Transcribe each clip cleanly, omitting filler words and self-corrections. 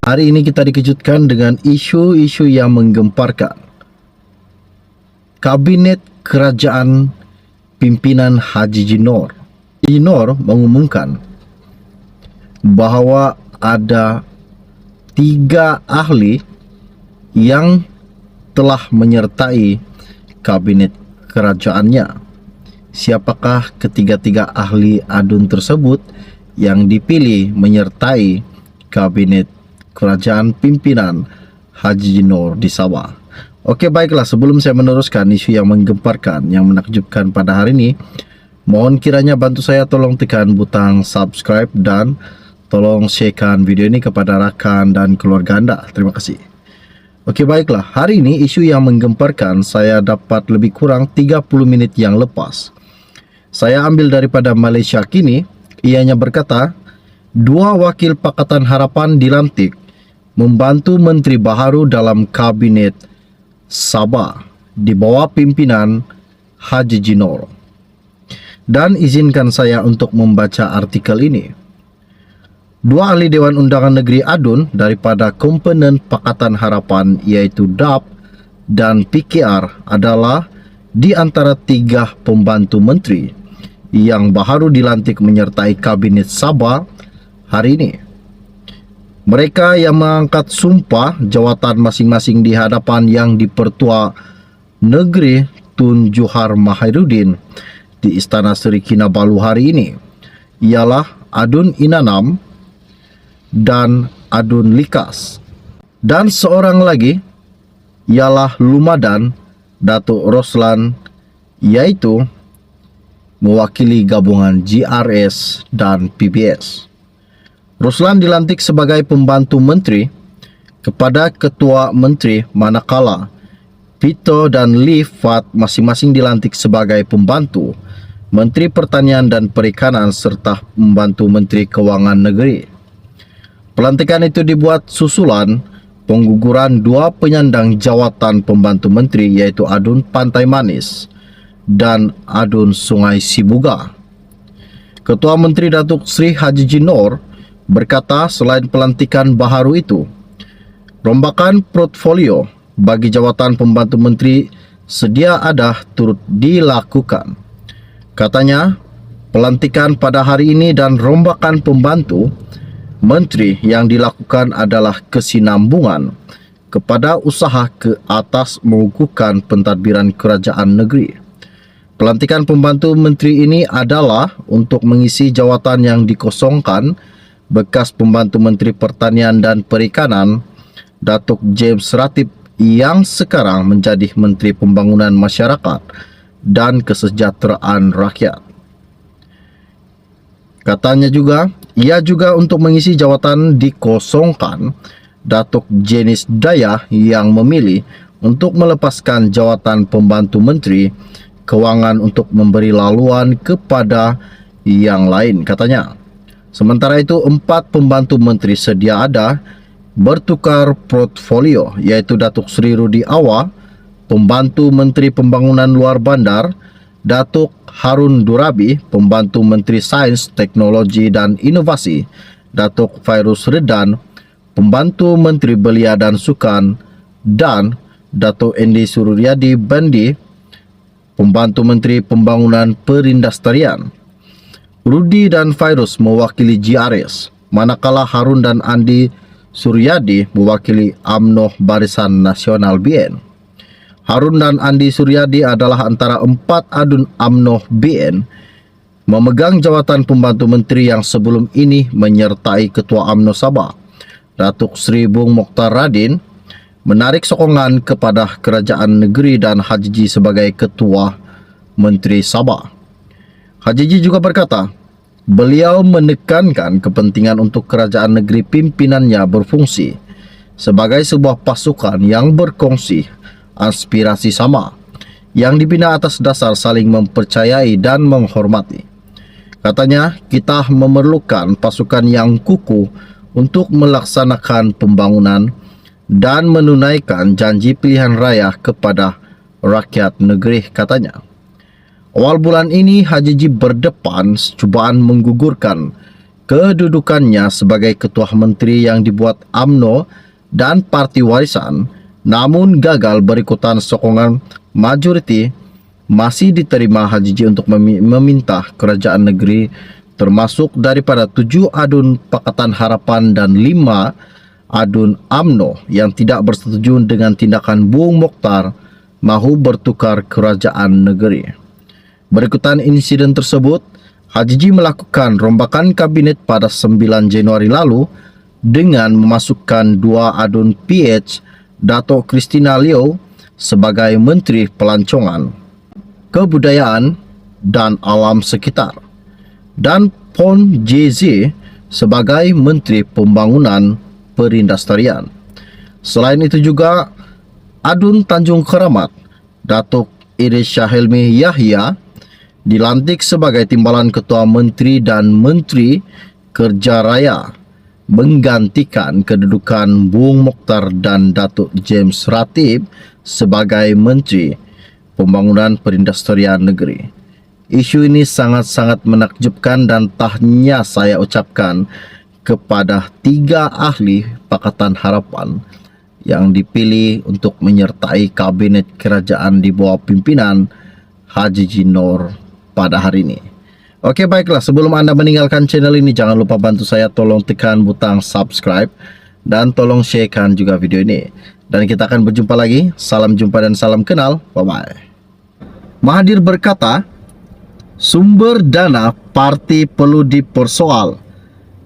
Hari ini kita dikejutkan dengan isu-isu yang menggemparkan. Kabinet Kerajaan Pimpinan Haji Jinor. Jinor mengumumkan bahawa ada 3 ahli yang telah menyertai kabinet kerajaannya. Siapakah ketiga-tiga ahli ADUN tersebut yang dipilih menyertai kabinet Kerajaan Pimpinan Haji Jinor di Sabah? Okey, baiklah, sebelum saya meneruskan isu yang menggemparkan, yang menakjubkan pada hari ini, mohon kiranya bantu saya tolong tekan butang subscribe dan tolong sharekan video ini kepada rakan dan keluarga anda. Terima kasih. Okey, baiklah, hari ini isu yang menggemparkan saya dapat lebih kurang 30 minit yang lepas. Saya ambil daripada Malaysia Kini. Ianya berkata, 2 wakil Pakatan Harapan dilantik membantu menteri baharu dalam kabinet Sabah di bawah pimpinan Haji Jinor. Dan izinkan saya untuk membaca artikel ini. 2 ahli Dewan Undangan Negeri ADUN daripada komponen Pakatan Harapan iaitu DAP dan PKR adalah di antara 3 pembantu menteri yang baharu dilantik menyertai kabinet Sabah hari ini. Mereka yang mengangkat sumpah jawatan masing-masing di hadapan Yang di-Pertua Negeri Tun Johar Mahiruddin di Istana Seri Kinabalu hari ini ialah Adun Inanam dan Adun Likas. Dan seorang lagi ialah Lumadan Datuk Roslan, iaitu mewakili gabungan GRS dan PBS. Roslan dilantik sebagai pembantu menteri kepada Ketua Menteri, manakala Pito dan Lee Fat masing-masing dilantik sebagai pembantu Menteri Pertanian dan Perikanan serta pembantu Menteri Kewangan Negeri. Pelantikan itu dibuat susulan pengguguran 2 penyandang jawatan pembantu menteri iaitu Adun Pantai Manis dan Adun Sungai Sibuga. Ketua Menteri Datuk Seri Haji Jinor berkata selain pelantikan baharu itu, rombakan portfolio bagi jawatan pembantu menteri sedia ada turut dilakukan. Katanya, pelantikan pada hari ini dan rombakan pembantu menteri yang dilakukan adalah kesinambungan kepada usaha ke atas mengukuhkan pentadbiran kerajaan negeri. Pelantikan pembantu menteri ini adalah untuk mengisi jawatan yang dikosongkan bekas pembantu Menteri Pertanian dan Perikanan Datuk James Ratib yang sekarang menjadi Menteri Pembangunan Masyarakat dan Kesejahteraan Rakyat. Katanya juga, ia juga untuk mengisi jawatan dikosongkan Datuk Jenis Daya yang memilih untuk melepaskan jawatan pembantu Menteri Kewangan untuk memberi laluan kepada yang lain, katanya. Sementara itu, 4 pembantu menteri sedia ada bertukar portfolio iaitu Datuk Seri Rudi Awa, pembantu Menteri Pembangunan Luar Bandar, Datuk Harun Durabi, pembantu Menteri Sains, Teknologi dan Inovasi, Datuk Fairuz Redan, pembantu Menteri Belia dan Sukan, dan Datuk Endi Suryadi Bandi, pembantu Menteri Pembangunan Perindustrian. Rudi dan Fairuz mewakili GRS, manakala Harun dan Andi Suryadi mewakili UMNO Barisan Nasional BN. Harun dan Andi Suryadi adalah antara 4 ADUN UMNO BN memegang jawatan pembantu menteri yang sebelum ini menyertai Ketua UMNO Sabah, Datuk Seri Bung Mokhtar Radin, menarik sokongan kepada kerajaan negeri dan Haji sebagai Ketua Menteri Sabah. Haji juga berkata, beliau menekankan kepentingan untuk kerajaan negeri pimpinannya berfungsi sebagai sebuah pasukan yang berkongsi aspirasi sama, yang dibina atas dasar saling mempercayai dan menghormati. Katanya, kita memerlukan pasukan yang kukuh untuk melaksanakan pembangunan dan menunaikan janji pilihan raya kepada rakyat negeri, katanya. Awal bulan ini, Haji berdepan cubaan menggugurkan kedudukannya sebagai ketua menteri yang dibuat UMNO dan Parti Warisan, namun gagal berikutan sokongan majoriti, masih diterima Hajiji untuk meminta kerajaan negeri termasuk daripada 7 adun Pakatan Harapan dan 5 adun UMNO yang tidak bersetuju dengan tindakan Bung Mokhtar mahu bertukar kerajaan negeri. Berikutan insiden tersebut, Hajiji melakukan rombakan kabinet pada 9 Januari lalu dengan memasukkan 2 adun PH Dato' Christina Liu sebagai Menteri Pelancongan, Kebudayaan dan Alam Sekitar dan Pon JZ sebagai Menteri Pembangunan Perindustrian. Selain itu juga Adun Tanjung Keramat Datuk Irisha Helmi Yahya dilantik sebagai Timbalan Ketua Menteri dan Menteri Kerja Raya, menggantikan kedudukan Bung Mokhtar dan Datuk James Ratib sebagai Menteri Pembangunan Perindustrian Negeri. Isu ini sangat-sangat menakjubkan dan tahnya saya ucapkan kepada 3 ahli Pakatan Harapan yang dipilih untuk menyertai kabinet kerajaan di bawah pimpinan Hajiji Noor pada hari ini. Oke, baiklah, sebelum Anda meninggalkan channel ini, jangan lupa bantu saya, tolong tekan butang subscribe dan tolong sharekan juga video ini. Dan kita akan berjumpa lagi. Salam jumpa dan salam kenal. Bye-bye. Mahathir berkata, sumber dana parti perlu dipersoal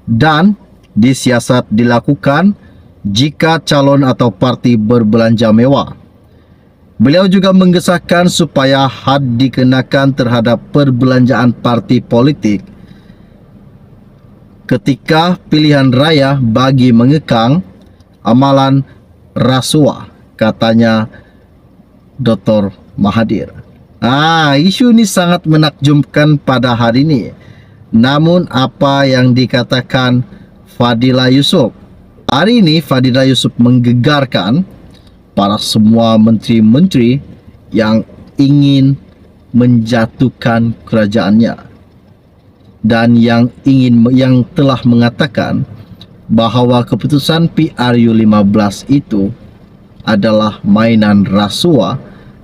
dan disiasat dilakukan jika calon atau parti berbelanja mewah. Beliau juga menggesahkan supaya had dikenakan terhadap perbelanjaan parti politik ketika pilihan raya bagi mengekang amalan rasuah, katanya Dr. Mahathir. Isu ini sangat menakjubkan pada hari ini. Namun apa yang dikatakan Fadila Yusof, hari ini Fadila Yusof menggegarkan para semua menteri-menteri yang ingin menjatuhkan kerajaannya dan yang telah mengatakan bahawa keputusan PRU 15 itu adalah mainan rasuah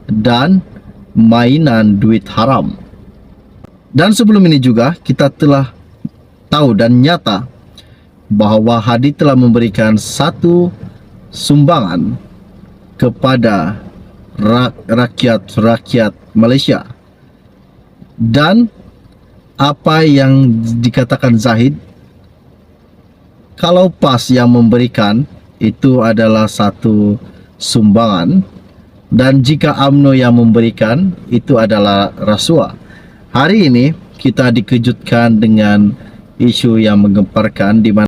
dan mainan duit haram. Dan sebelum ini juga kita telah tahu dan nyata bahawa Hadi telah memberikan satu sumbangan kepada rakyat Malaysia. Dan apa yang dikatakan Zahid, kalau PAS yang memberikan itu adalah satu sumbangan, dan jika UMNO yang memberikan itu adalah rasuah. Hari ini kita dikejutkan dengan isu yang menggemparkan di mana